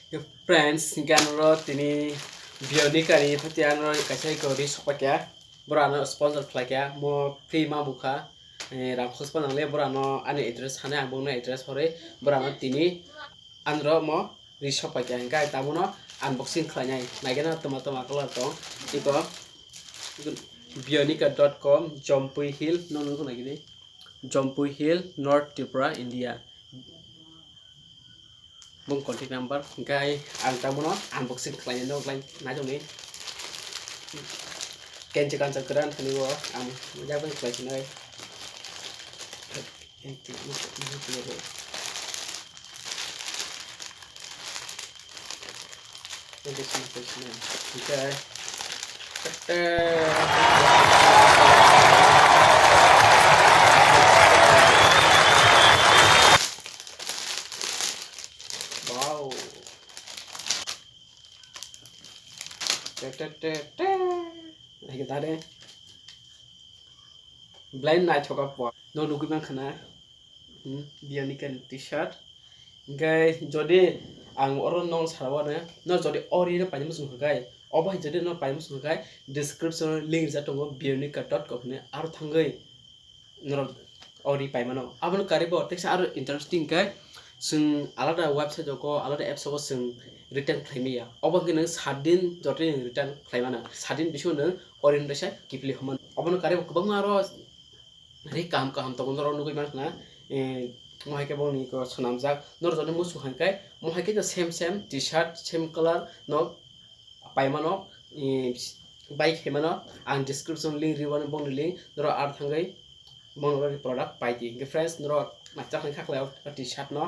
Friends, ganro tini bionika ni patiano kasai ko ri sopakya borano sponsor khlakya mo free ma buka ram khospa nangle borano ani address hane abungna address hore borano tini andro mo ri sopakya ga tamuno unboxing khlainai nagena toma color to iko bionika.com Jompui Hill no no nagini Jompui Hill North Tripura India mong contact number cái ang tamuno unboxing klien no klien na jong ni ken chikan chakran thani wo am ja bang klien noi ken chi ni ni ro ken chi ni klien okay wow này kita deh blind night hoka po no dugu bang khana bionika t-shirt gai jodi ang oron nong sarwa na no jodi ori na pani musung gai oba jodi no pani musung gai description link ja tongo bionika.com ne ar thangai no ori pai mano abon karibo teksa ar interesting gai sung alada website joko alada apps joko sung return claimia oba kene sadin joti return claimana sadin bisu ne orin desa kipli homan abon karibo kubang maro ri kam to gonro nugui mana mohai ke boni ko sonamjak nor jone musu hankai mohai ke same t-shirt same color no paimano bike hemano ang description link riwan bong link noro ar thangai bong product paiti ge friends noro macha khan khaklao t-shirt no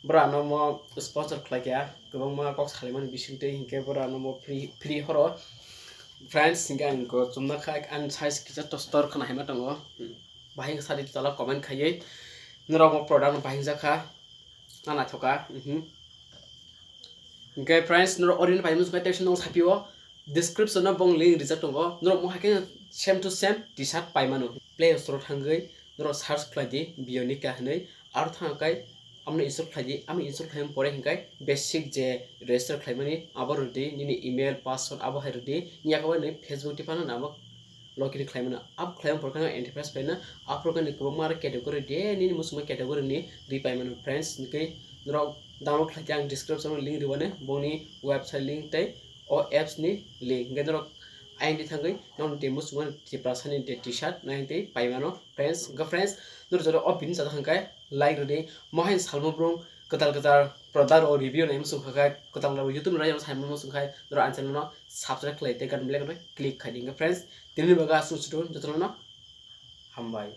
bra no mo sponsor khlakya gobang ma kok khaliman bisingte hinke bra no mo free horo friends singan ko chumna khak an size kisa to store khana hema tongo bahing sadi tala comment khayei noro mo product bahing jakha ana thoka okay friends noro orin pai mus kai no sapio description no bong link reserve tongo noro mo hake same to same t-shirt pai mano play store thangai noro search khladi bionika hnei ar thangai amne install khladi ami install khlaim pore hingai basic je register khlaimani abar rudi nini email password abo herudi niakawa nei facebook tipana namo login khlaimana up khlaim porkana enterprise paina aprokani kubamar category de nini musuma category ni ripai mano friends nikai noro download khlati ang description link riwane boni website link tai o apps ni link gendro aing di thangai non demo suman ti prasani de t-shirt naing tai paimano friends nur joro o bin sa thangkai like rode mohin salmobrong ketal product or review naim sung khakai ketal la youtube ra yang sai mo sung khai nor answer no subscribe klai te kan black no click khai ding friends tini baga su jotono no hambai